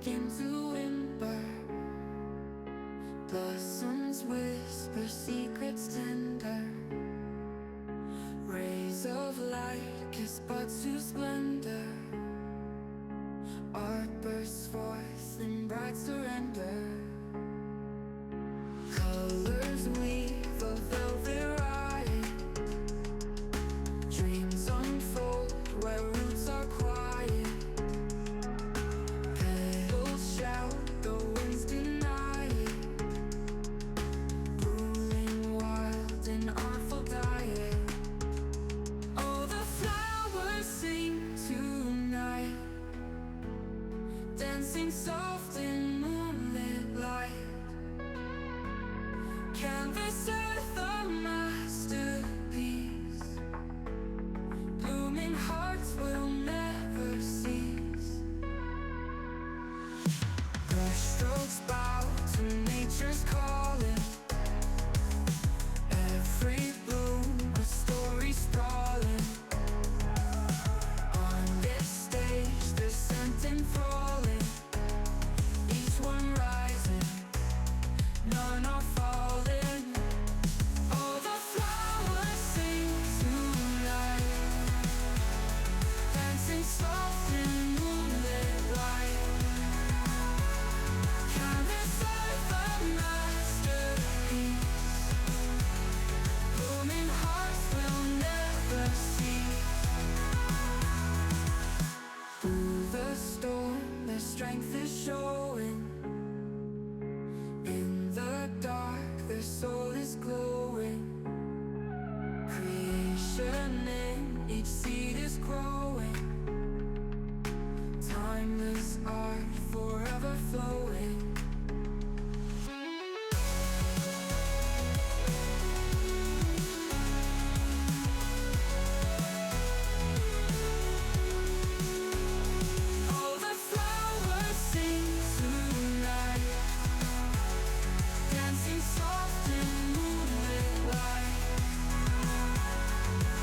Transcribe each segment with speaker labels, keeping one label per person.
Speaker 1: into ember. Blossoms whisper secrets tender. Rays of light kiss buds to splendor. Art bursts forth in bright surrender. Colors weave a velvet ride. Dreams unfold where roots are quiet. Petals shout, the winds deny it. Ruling wild in artful diet. Oh, the flowers sing tonight, dancing soft in moonlit light. Canvas earth a masterpiece. Blooming hearts will never cease. Brushstrokes bow to nature's calling. Every bloom a story sprawling. On this stage the scent enthralling. Each one rising, none are falling. Oh, the flowers sing tonight, dancing soft in moonlit light. Canvas earth a masterpiece. Blooming hearts will never cease. Through the storm their strength is showing. In the dark their soul is glowing. Creation in each seed is growing. Timeless art forever flowing. Oh, the flowers sing tonight, dancing soft in moonlit light.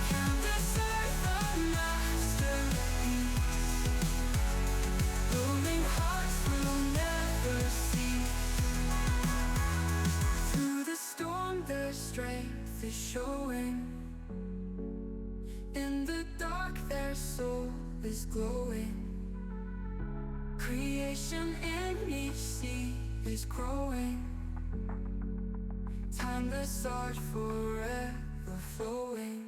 Speaker 1: Canvas earth a masterpiece. Blooming hearts will never cease. Through the storm their strength is showing. In the dark their soul is glowing. Creation in each seed is growing. Timeless art forever flowing.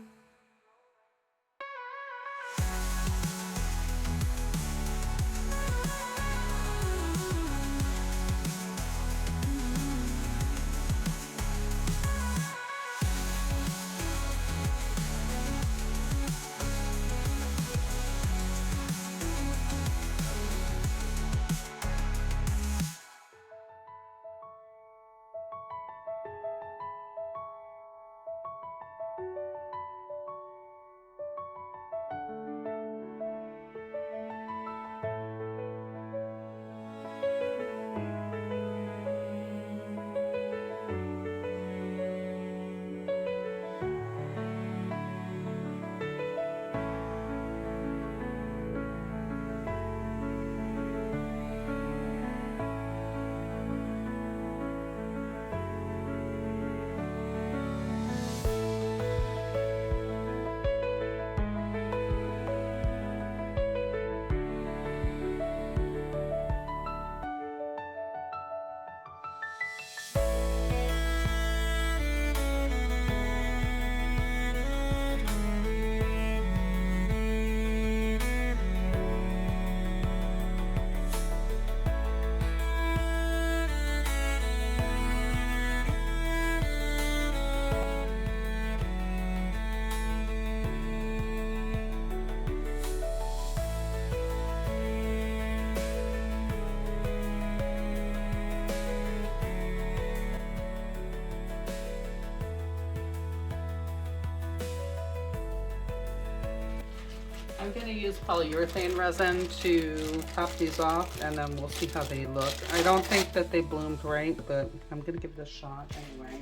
Speaker 2: I'm going to use polyurethane resin to top these off, and then we'll see how they look. I don't think that they bloomed right, but I'm going to give it a shot anyway.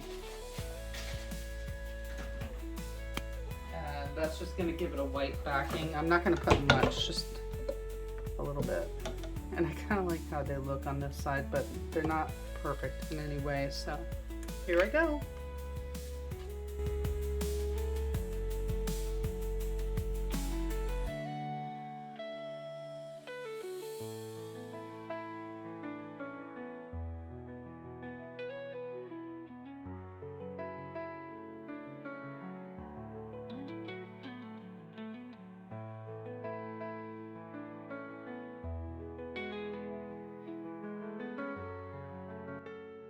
Speaker 2: And that's just going to give it a white backing. I'm not going to put much, just a little bit. and I kind of like how they look on this side, but they're not perfect in any way. So here I go.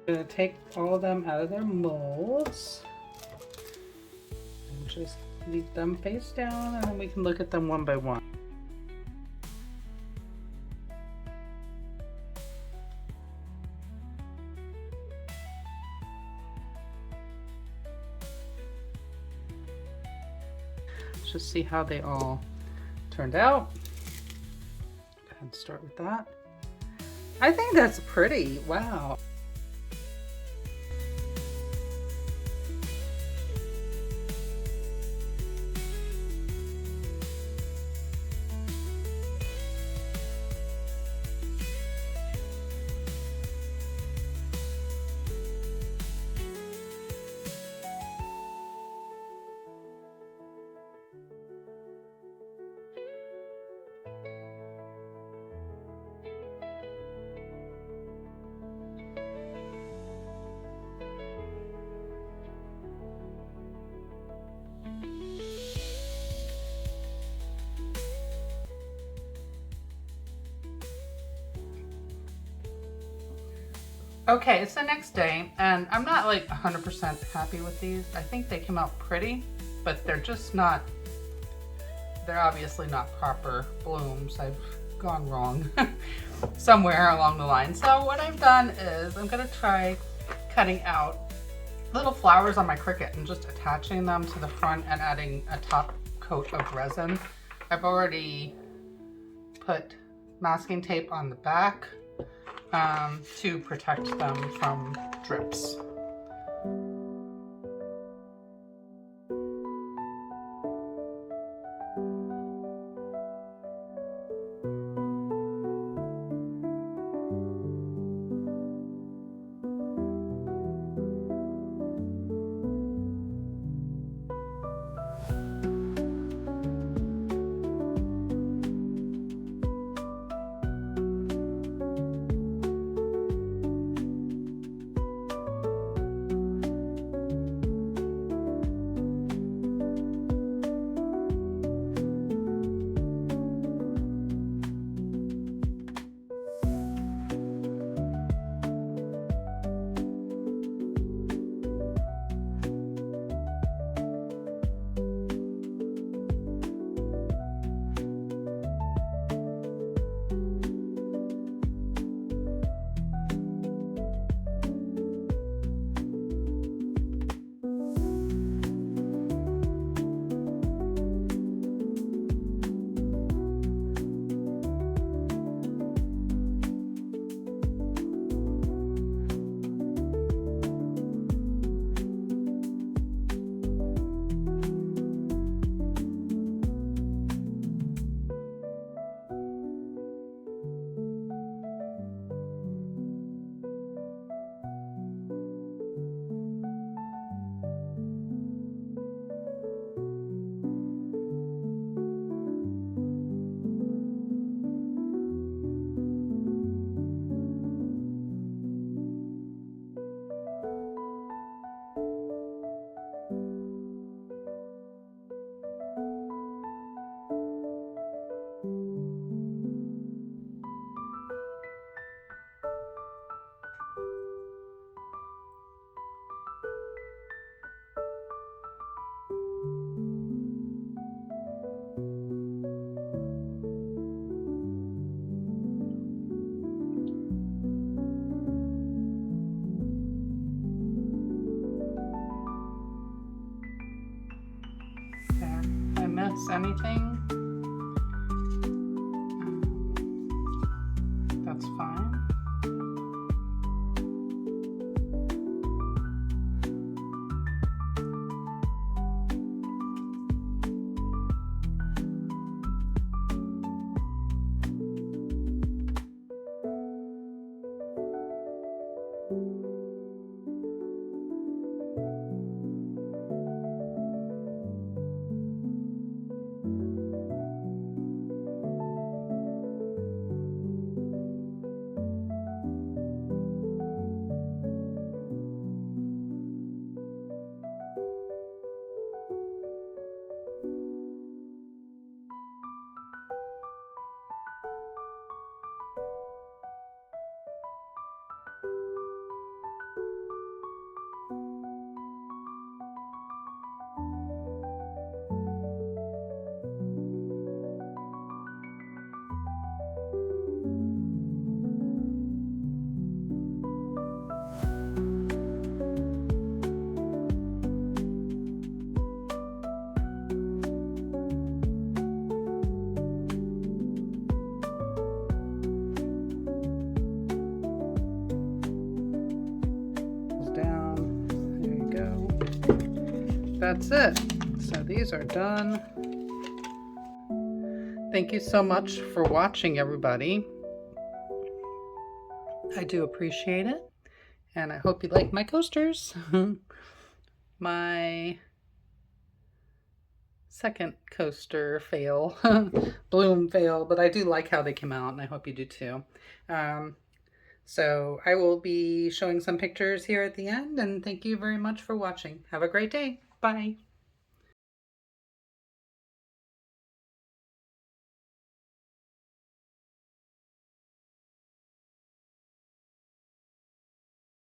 Speaker 2: I'm going to take all of them out of their molds and just leave them face down, and then we can look at them one by one. Let's just see how they all turned out. Go ahead and start with that. I think that's pretty. Wow. Okay, it's the next day, and I'm not like 100% happy with these. I think they came out pretty, but they're just not, they're obviously not proper blooms. I've gone wrong somewhere along the line. So what I've done is I'm gonna try cutting out little flowers on my Cricut and just attaching them to the front and adding a top coat of resin. I've already put masking tape on the back to protect them from drips. Anything, that's fine. that's it. So these are done. Thank you so much for watching, everybody. I do appreciate it. And I hope you like my coasters. My second coaster fail, bloom fail, but I do like how they came out, and I hope you do too. So I will be showing some pictures here at the end, and thank you very much for watching. Have a great day. Bye.